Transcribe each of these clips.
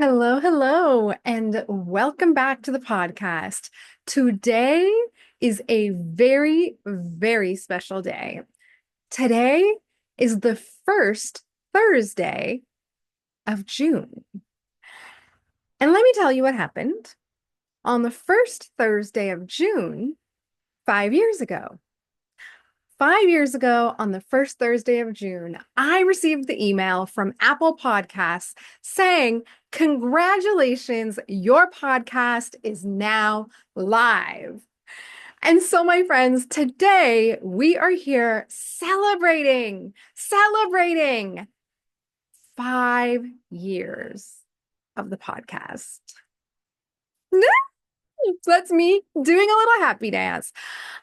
Hello, hello, and welcome back to the podcast. Today is a very, very special day. Today is the first Thursday of June. And let me tell you what happened on the first Thursday of June 5 years ago. 5 years ago, on the first Thursday of June, I received the email from Apple Podcasts saying, "Congratulations, your podcast is now live." And so, my friends, today we are here celebrating 5 years of the podcast. So that's me doing a little happy dance.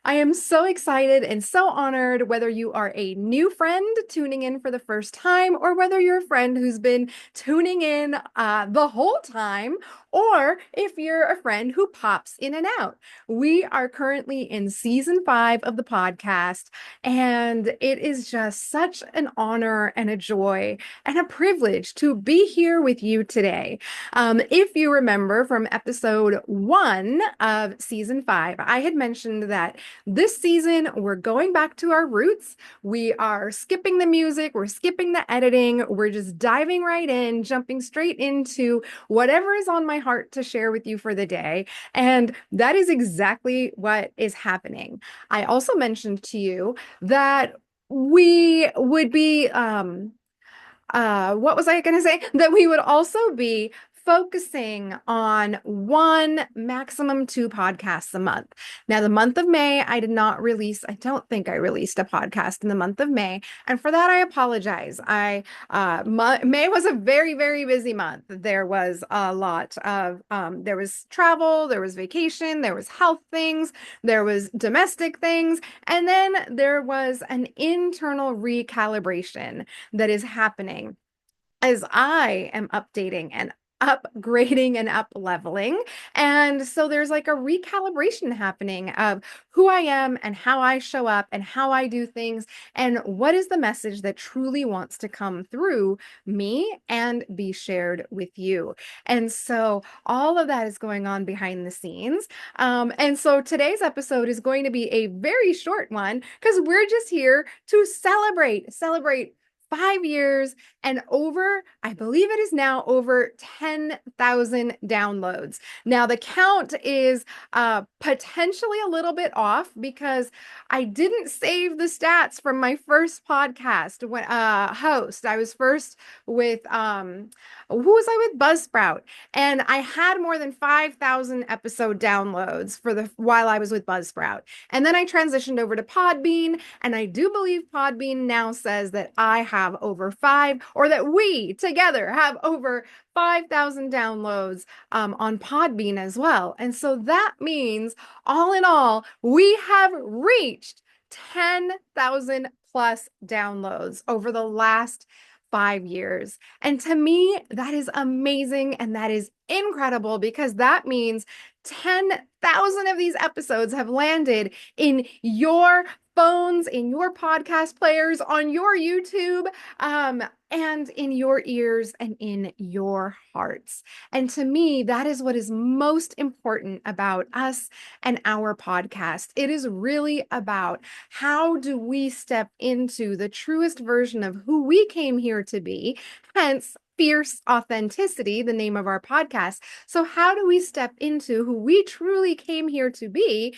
I am so excited and so honored, whether you are a new friend tuning in for the first time, or whether you're a friend who's been tuning in the whole time, or if you're a friend who pops in and out. We are currently in season 5 of the podcast, and it is just such an honor and a joy and a privilege to be here with you today. If you remember from episode 1 of season 5, I had mentioned that this season we're going back to our roots. We are skipping the music, we're skipping the editing, we're just diving right in, jumping straight into whatever is on my heart to share with you for the day. And that is exactly what is happening. I also mentioned to you that we would be what was I going to say? That we would also be focusing on one, maximum two podcasts a month. Now, the month of May, I did not release, I don't think I released a podcast in the month of May. And for that, I apologize. May was a very, very busy month. There was a lot of, there was travel, there was vacation, there was health things, there was domestic things, and then there was an internal recalibration that is happening as I am updating and upgrading and up leveling. And so there's like a recalibration happening of who I am and how I show up and how I do things and what is the message that truly wants to come through me and be shared with you. And so all of that is going on behind the scenes. And so today's episode is going to be a very short one because we're just here to celebrate 5 years and over, I believe it is now over 10,000 downloads. Now, the count is potentially a little bit off because I didn't save the stats from my first podcast when host. I was first with who was I with? Buzzsprout. And I had more than 5,000 episode downloads for the while I was with Buzzsprout. And then I transitioned over to Podbean, and I do believe Podbean now says that I have over five, or that we together have over 5,000 downloads on Podbean as well. And so that means, all in all, we have reached 10,000 plus downloads over the last 5 years. And to me, that is amazing and that is incredible because that means 10,000 of these episodes have landed in your phones, in your podcast players, on your YouTube, and in your ears and in your hearts. And to me, that is what is most important about us and our podcast. It is really about how do we step into the truest version of who we came here to be, hence Fierce Authenticity, the name of our podcast. So how do we step into who we truly came here to be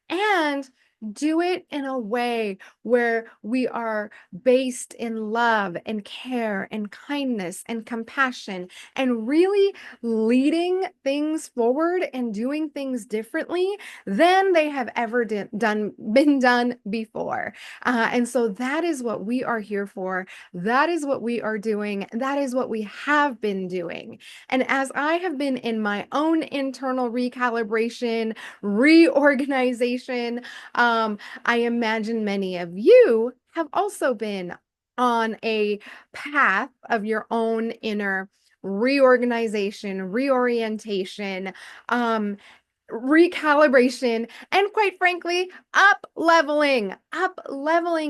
and do it in a way where we are based in love and care and kindness and compassion and really leading things forward and doing things differently than they have ever been done before. And so that is what we are here for. That is what we are doing. That is what we have been doing. And as I have been in my own internal recalibration, reorganization, I imagine many of you have also been on a path of your own inner reorganization, reorientation, recalibration, and quite frankly, up leveling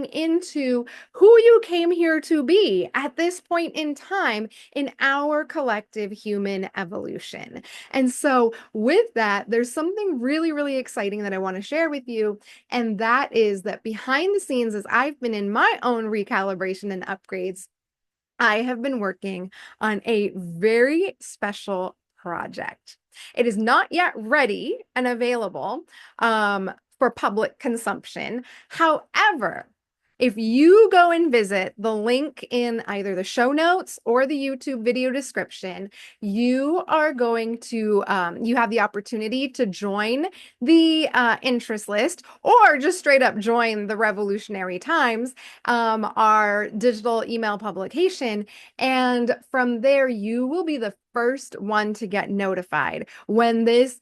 into who you came here to be at this point in time in our collective human evolution. And so, with that, there's something really, really exciting that I want to share with you. And that is that behind the scenes, as I've been in my own recalibration and upgrades, I have been working on a very special project. It is not yet ready and available for public consumption. However, if you go and visit the link in either the show notes or the YouTube video description, you are going to, you have the opportunity to join the interest list or just straight up join the Revolutionary Times, our digital email publication. And from there, you will be the first one to get notified when this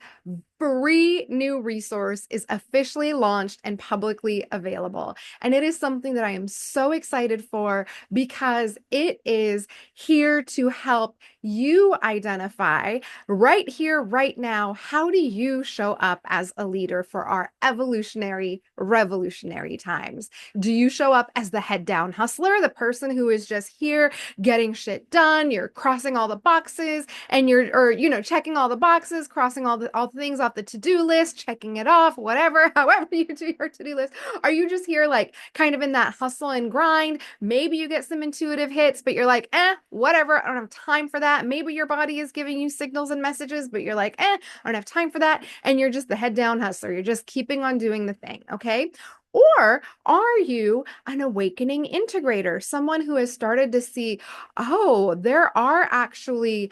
free new resource is officially launched and publicly available. And it is something that I am so excited for because it is here to help you identify right here, right now, how do you show up as a leader for our evolutionary, revolutionary times? Do you show up as the head down hustler, the person who is just here getting shit done? You're crossing all the boxes and you're checking all the boxes, crossing all the things off the to-do list, checking it off, whatever, however you do your to-do list. Are you just here like kind of in that hustle and grind? Maybe you get some intuitive hits, but you're like, whatever, I don't have time for that. Maybe your body is giving you signals and messages, but you're like, I don't have time for that. And you're just the head down hustler. You're just keeping on doing the thing, okay? Or are you an awakening integrator, someone who has started to see, oh, there are actually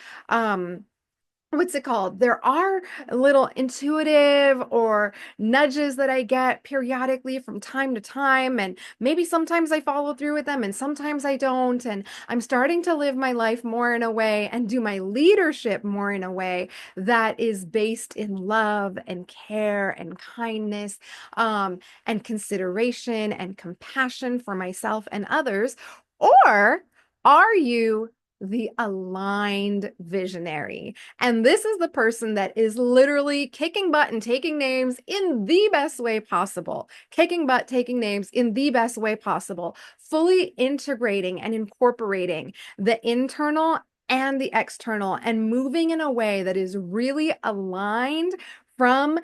what's it called? There are little intuitive or nudges that I get periodically from time to time. And maybe sometimes I follow through with them and sometimes I don't. And I'm starting to live my life more in a way and do my leadership more in a way that is based in love and care and kindness, and consideration and compassion for myself and others. Or are you the aligned visionary? And this is the person that is literally kicking butt and taking names in the best way possible. Kicking butt, taking names in the best way possible, fully integrating and incorporating the internal and the external and moving in a way that is really aligned from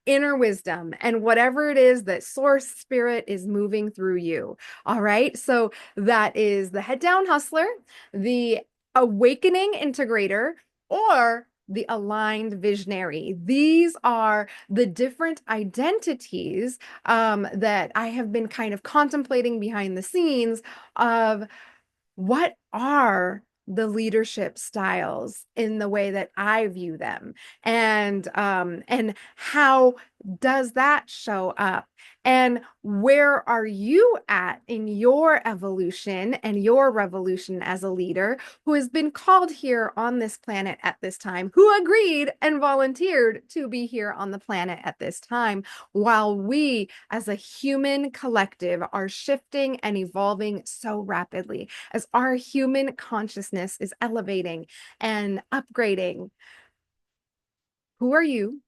inner wisdom and whatever it is that source spirit is moving through you. All right. So that is the head down hustler, the awakening integrator, or the aligned visionary. These are the different identities that I have been kind of contemplating behind the scenes of what are the leadership styles in the way that I view them, and how does that show up, and where are you at in your evolution and your revolution as a leader who has been called here on this planet at this time, who agreed and volunteered to be here on the planet at this time, while we as a human collective are shifting and evolving so rapidly as our human consciousness is elevating and upgrading. Who are you?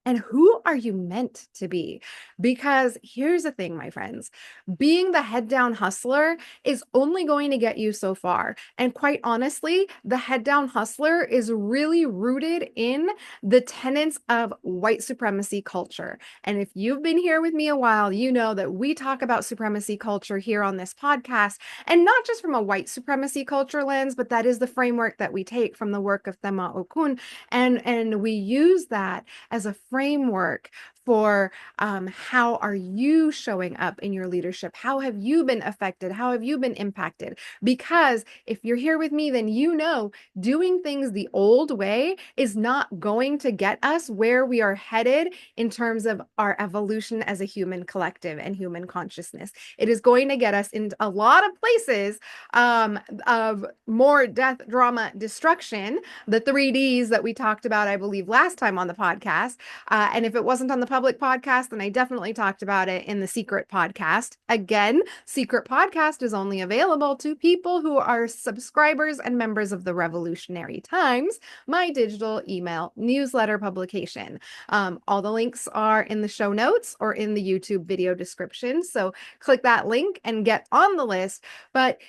And who are you meant to be? Because here's the thing, my friends, being the head down hustler is only going to get you so far. And quite honestly, the head down hustler is really rooted in the tenets of white supremacy culture. And if you've been here with me a while, you know that we talk about supremacy culture here on this podcast, and not just from a white supremacy culture lens, but that is the framework that we take from the work of Thema Okun. And we use that as a framework for how are you showing up in your leadership? How have you been affected? How have you been impacted? Because if you're here with me, then you know doing things the old way is not going to get us where we are headed in terms of our evolution as a human collective and human consciousness. It is going to get us into a lot of places of more death, drama, destruction, the 3Ds that we talked about, I believe, last time on the podcast. And if it wasn't on the public podcast, and I definitely talked about it in the secret podcast. Again, secret podcast is only available to people who are subscribers and members of the Revolutionary Times, my digital email newsletter publication. All the links are in the show notes or in the YouTube video description. So click that link and get on the list. But,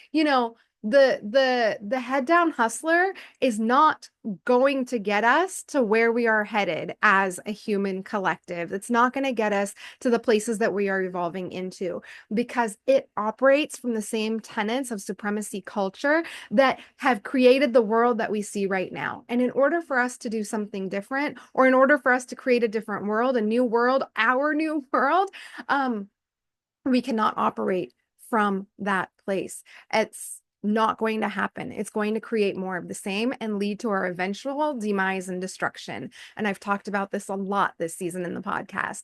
the head down hustler is not going to get us to where we are headed as a human collective. It's not going to get us to the places that we are evolving into, because it operates from the same tenets of supremacy culture that have created the world that we see right now. And in order for us to do something different, or in order for us to create a different world, a new world, our new world, we cannot operate from that place. It's not going to happen. It's going to create more of the same and lead to our eventual demise and destruction. And I've talked about this a lot this season in the podcast.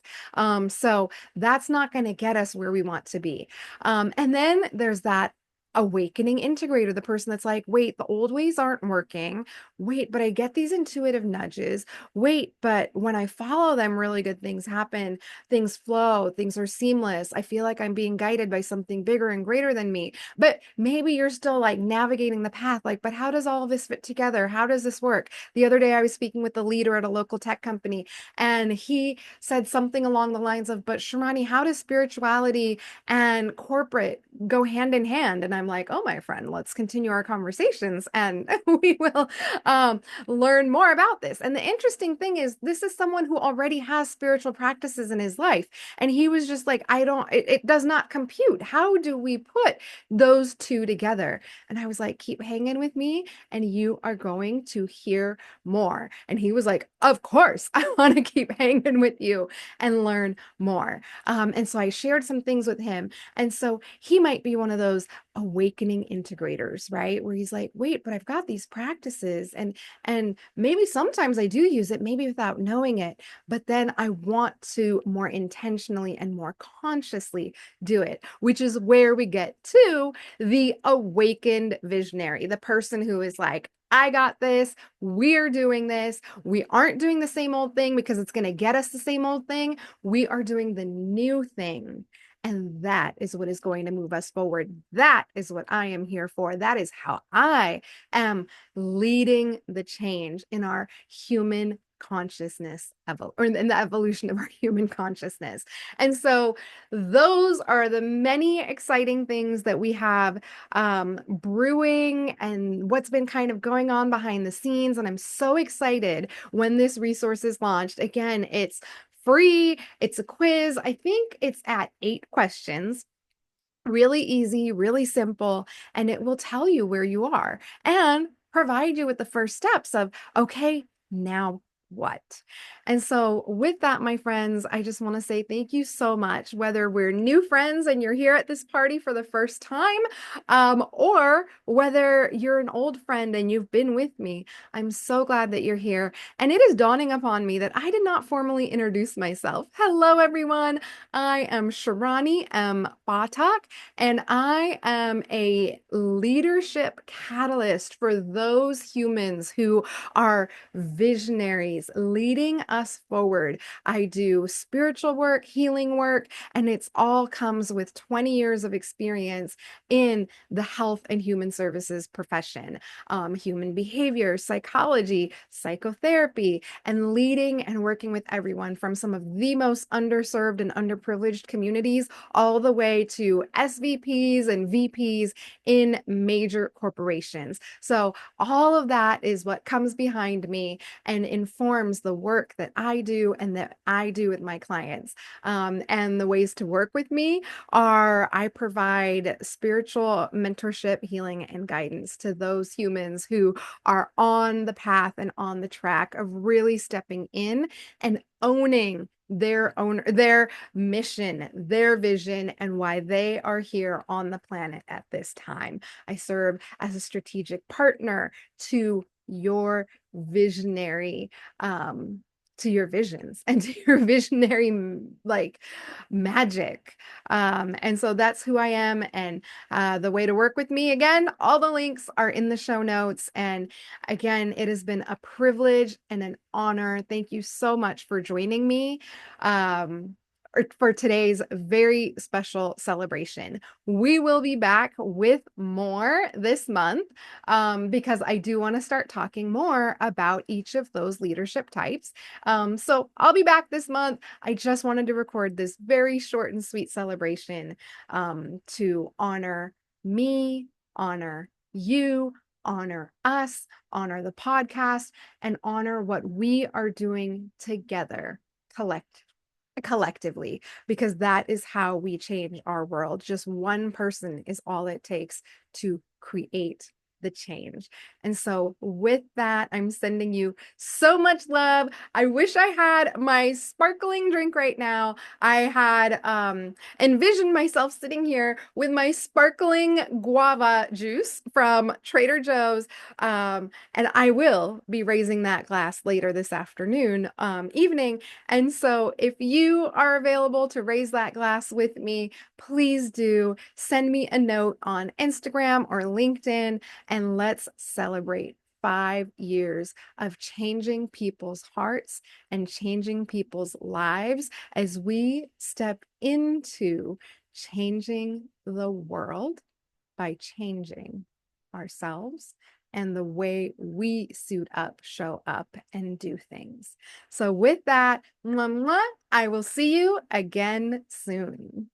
So that's not going to get us where we want to be. And then there's that awakening integrator, the person that's like, wait, the old ways aren't working. Wait, but I get these intuitive nudges. Wait, but when I follow them, really good things happen. Things flow, things are seamless. I feel like I'm being guided by something bigger and greater than me. But maybe you're still like navigating the path, like, but how does all of this fit together? How does this work? The other day I was speaking with the leader at a local tech company, and he said something along the lines of, but Shirani, how does spirituality and corporate go hand in hand? And I'm like, oh, my friend, let's continue our conversations and we will learn more about this. And the interesting thing is, this is someone who already has spiritual practices in his life. And he was just like, it does not compute. How do we put those two together? And I was like, keep hanging with me and you are going to hear more. And he was like, of course, I want to keep hanging with you and learn more. And so I shared some things with him. And so he might be one of those awakening integrators, right? Where he's like, wait, but I've got these practices and maybe sometimes I do use it, maybe without knowing it, but then I want to more intentionally and more consciously do it, which is where we get to the awakened visionary, the person who is like, I got this. We're doing this. We aren't doing the same old thing because it's going to get us the same old thing. We are doing the new thing. And that is what is going to move us forward. That is what I am here for. That is how I am leading the change in our human consciousness, or in the evolution of our human consciousness. And so those are the many exciting things that we have brewing and what's been kind of going on behind the scenes. And I'm so excited when this resource is launched. Again, it's free. It's a quiz. I think it's at 8 questions. Really easy, really simple, and it will tell you where you are and provide you with the first steps of, okay, now what? And so with that, my friends, I just want to say thank you so much, whether we're new friends and you're here at this party for the first time, or whether you're an old friend and you've been with me. I'm so glad that you're here. And it is dawning upon me that I did not formally introduce myself. Hello, everyone. I am Shirani M. Batak, and I am a leadership catalyst for those humans who are visionaries, leading us forward. I do spiritual work, healing work, and it's all comes with 20 years of experience in the health and human services profession, human behavior, psychology, psychotherapy, and leading and working with everyone from some of the most underserved and underprivileged communities all the way to SVPs and VPs in major corporations. So all of that is what comes behind me and informs the work that I do and that I do with my clients. And the ways to work with me are I provide spiritual mentorship, healing, and guidance to those humans who are on the path and on the track of really stepping in and owning their mission, their vision, and why they are here on the planet at this time. I serve as a strategic partner to your visionary to your visions and to your visionary like magic. And so that's who I am. And the way to work with me, again, all the links are in the show notes. And again, it has been a privilege and an honor. Thank you so much for joining me. For today's very special celebration. We will be back with more this month because I do want to start talking more about each of those leadership types. So I'll be back this month. I just wanted to record this very short and sweet celebration to honor me, honor you, honor us, honor the podcast, and honor what we are doing together, collectively, because that is how we change our world. Just one person is all it takes to create the change. And so with that, I'm sending you so much love. I wish I had my sparkling drink right now. I had envisioned myself sitting here with my sparkling guava juice from Trader Joe's. And I will be raising that glass later this afternoon, evening. And so if you are available to raise that glass with me, please do send me a note on Instagram or LinkedIn, and let's celebrate 5 years of changing people's hearts and changing people's lives as we step into changing the world by changing ourselves and the way we suit up, show up, and do things. So with that, I will see you again soon.